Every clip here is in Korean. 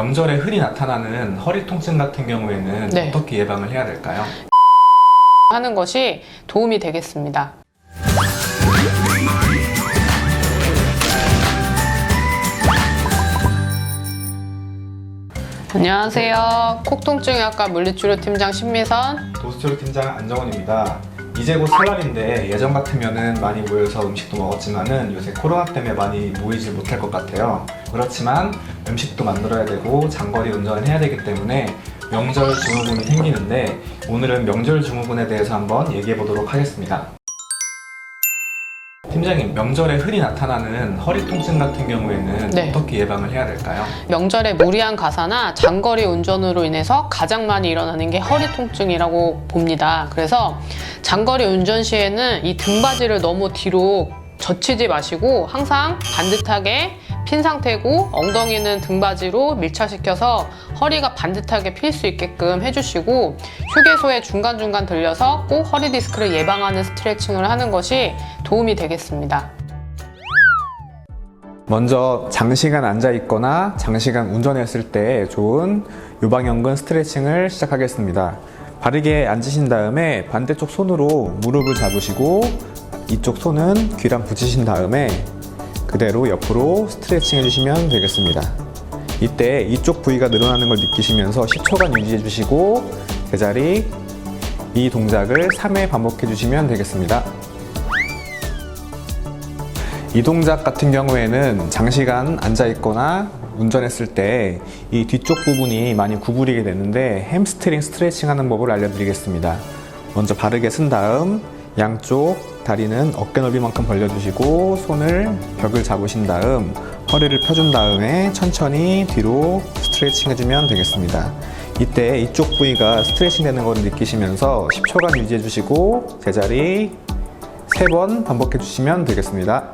명절에 흔히 나타나는 허리 통증 같은 경우에는 네. 어떻게 예방을 해야 될까요? 하는 것이 도움이 되겠습니다. 안녕하세요. 콕통증의학과 물리치료팀장 신미선. 도수치료 팀장 안정원입니다. 이제 곧 설날인데 예전 같으면은 많이 모여서 음식도 먹었지만은 요새 코로나 때문에 많이 모이질 못할 것 같아요. 그렇지만 음식도 만들어야 되고 장거리 운전을 해야 되기 때문에 명절 증후군이 생기는데 오늘은 명절 증후군에 대해서 한번 얘기해 보도록 하겠습니다. 팀장님, 명절에 흔히 나타나는 허리 통증 같은 경우에는 네. 어떻게 예방을 해야 될까요? 명절에 무리한 가사나 장거리 운전으로 인해서 가장 많이 일어나는 게 허리 통증이라고 봅니다. 그래서 장거리 운전 시에는 이 등받이를 너무 뒤로 젖히지 마시고 항상 반듯하게 핀 상태고 엉덩이는 등받이로 밀착시켜서 허리가 반듯하게 필 수 있게끔 해주시고 휴게소에 중간중간 들려서 꼭 허리 디스크를 예방하는 스트레칭을 하는 것이 도움이 되겠습니다. 먼저 장시간 앉아 있거나 장시간 운전했을 때 좋은 요방연근 스트레칭을 시작하겠습니다. 바르게 앉으신 다음에 반대쪽 손으로 무릎을 잡으시고 이쪽 손은 귀랑 붙이신 다음에 그대로 옆으로 스트레칭 해주시면 되겠습니다. 이때 이쪽 부위가 늘어나는 걸 느끼시면서 10초간 유지해 주시고 제자리 이 동작을 3회 반복해 주시면 되겠습니다. 이 동작 같은 경우에는 장시간 앉아 있거나 운전했을 때 이 뒤쪽 부분이 많이 구부리게 되는데 햄스트링 스트레칭 하는 법을 알려드리겠습니다. 먼저 바르게 쓴 다음 양쪽 다리는 어깨 넓이만큼 벌려주시고 손을 벽을 잡으신 다음 허리를 펴준 다음에 천천히 뒤로 스트레칭 해주면 되겠습니다. 이때 이쪽 부위가 스트레칭 되는 걸 느끼시면서 10초간 유지해 주시고 제자리 3번 반복해 주시면 되겠습니다.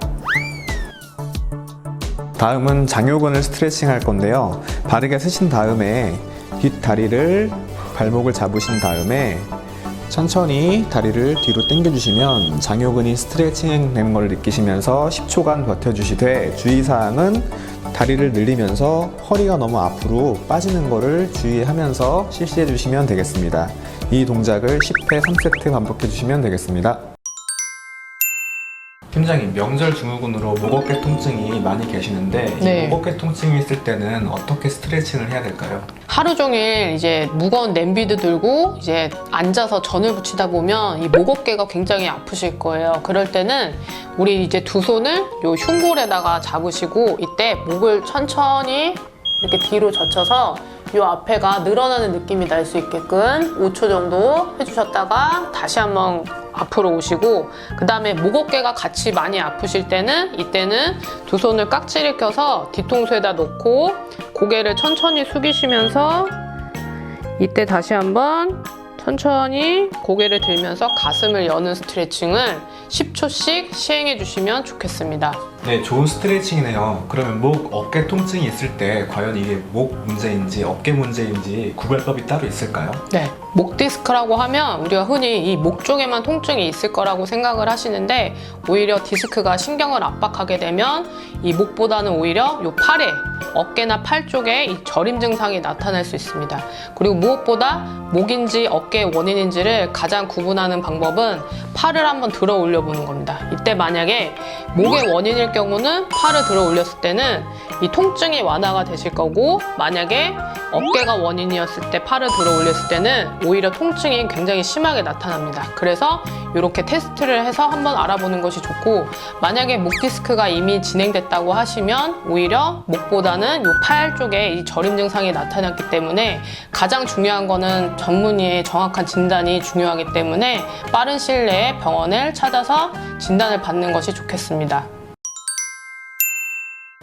다음은 장요근을 스트레칭 할 건데요. 바르게 쓰신 다음에 뒷다리를 발목을 잡으신 다음에 천천히 다리를 뒤로 당겨주시면 장요근이 스트레칭 되는 걸 느끼시면서 10초간 버텨주시되 주의사항은 다리를 늘리면서 허리가 너무 앞으로 빠지는 것을 주의하면서 실시해 주시면 되겠습니다. 이 동작을 10회 3세트 반복해 주시면 되겠습니다. 팀장님, 명절 증후군으로 목 어깨 통증이 많이 계시는데 네. 이 목 어깨 통증이 있을 때는 어떻게 스트레칭을 해야 될까요? 하루 종일 이제 무거운 냄비도 들고 이제 앉아서 전을 붙이다 보면 이 목 어깨가 굉장히 아프실 거예요. 그럴 때는 우리 이제 두 손을 요 흉골에다가 잡으시고 이때 목을 천천히 이렇게 뒤로 젖혀서 요 앞에가 늘어나는 느낌이 날 수 있게끔 5초 정도 해주셨다가 다시 한번 앞으로 오시고 그 다음에 목 어깨가 같이 많이 아프실 때는 이때는 두 손을 깍지를 껴서 뒤통수에다 놓고 고개를 천천히 숙이시면서 이때 다시 한번 천천히 고개를 들면서 가슴을 여는 스트레칭을 10초씩 시행해 주시면 좋겠습니다. 네, 좋은 스트레칭이네요. 그러면 목 어깨 통증이 있을 때 과연 이게 목 문제인지 어깨 문제인지 구별법이 따로 있을까요? 네, 목 디스크라고 하면 우리가 흔히 이 목 쪽에만 통증이 있을 거라고 생각을 하시는데 오히려 디스크가 신경을 압박하게 되면 이 목보다는 오히려 요 팔에 어깨나 팔 쪽에 이 저림 증상이 나타날 수 있습니다. 그리고 무엇보다 목인지 어깨의 원인인지를 가장 구분하는 방법은 팔을 한번 들어 올려 보는 겁니다. 이때 만약에 목의 원인일 경우는 팔을 들어 올렸을 때는 이 통증이 완화가 되실 거고 만약에 어깨가 원인이었을 때 팔을 들어 올렸을 때는 오히려 통증이 굉장히 심하게 나타납니다. 그래서 이렇게 테스트를 해서 한번 알아보는 것이 좋고 만약에 목 디스크가 이미 진행됐다고 하시면 오히려 목보다는 이 팔 쪽에 이 저림 증상이 나타났기 때문에 가장 중요한 거는 전문의의 정확한 진단이 중요하기 때문에 빠른 시일 내에 병원을 찾아서 진단을 받는 것이 좋겠습니다.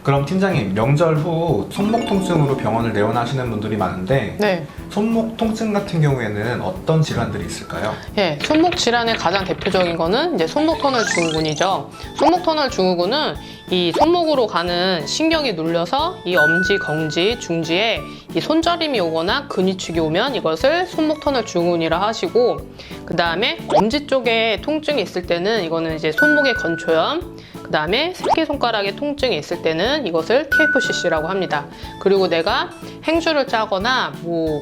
그럼 팀장님, 명절 후 손목 통증으로 병원을 내원하시는 분들이 많은데 네. 손목 통증 같은 경우에는 어떤 질환들이 있을까요? 예, 손목 질환의 가장 대표적인 거는 이제 손목 터널 증후군이죠. 손목 터널 증후군은 이 손목으로 가는 신경이 눌려서 이 엄지, 검지, 중지에 이 손저림이 오거나 근위축이 오면 이것을 손목 터널 증후군이라 하시고 그 다음에 엄지 쪽에 통증이 있을 때는 이거는 이제 손목의 건초염, 그 다음에 새끼손가락에 통증이 있을 때는 이것을 TFCC라고 합니다. 그리고 내가 행주를 짜거나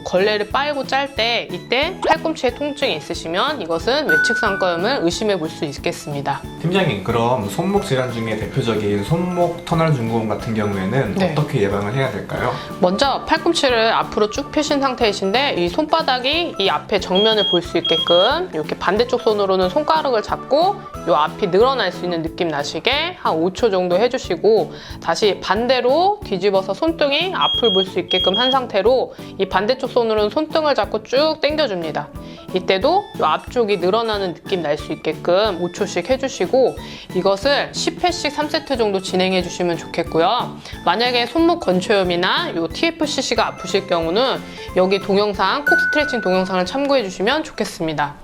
걸레를 빨고 짤 때 이때 팔꿈치에 통증이 있으시면 이것은 외측상과염을 의심해 볼 수 있겠습니다. 팀장님, 그럼 손목 질환 중에 대표적인 손목 터널 증후군 같은 경우에는 네. 어떻게 예방을 해야 될까요? 먼저 팔꿈치를 앞으로 쭉 펴신 상태이신데 이 손바닥이 이 앞에 정면을 볼 수 있게끔 이렇게 반대쪽 손으로는 손가락을 잡고 이 앞이 늘어날 수 있는 느낌 나시게 한 5초 정도 해주시고 다시 반대로 뒤집어서 손등이 앞을 볼 수 있게끔 한 상태로 이 반대쪽 손으로는 손등을 잡고 쭉 당겨줍니다. 이때도 이 앞쪽이 늘어나는 느낌 날 수 있게끔 5초씩 해주시고 이것을 10회씩 3세트 정도 진행해 주시면 좋겠고요. 만약에 손목 건초염이나 이 TFCC가 아프실 경우는 여기 동영상, 콕 스트레칭 동영상을 참고해 주시면 좋겠습니다.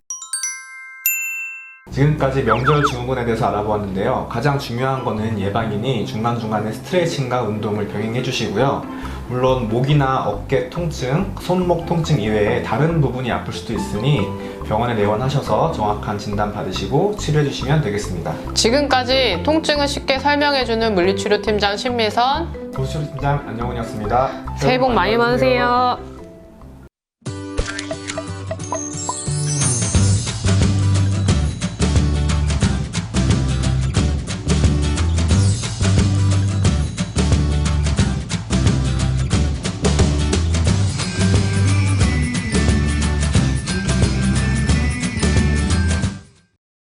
지금까지 명절 증후군에 대해서 알아보았는데요. 가장 중요한 거는 예방이니 중간중간에 스트레칭과 운동을 병행해 주시고요. 물론 목이나 어깨 통증, 손목 통증 이외에 다른 부분이 아플 수도 있으니 병원에 내원하셔서 정확한 진단 받으시고 치료해 주시면 되겠습니다. 지금까지 통증을 쉽게 설명해주는 물리치료팀장 신미선, 도시치료팀장 안영훈이었습니다. 새해 복 많이 받으세요.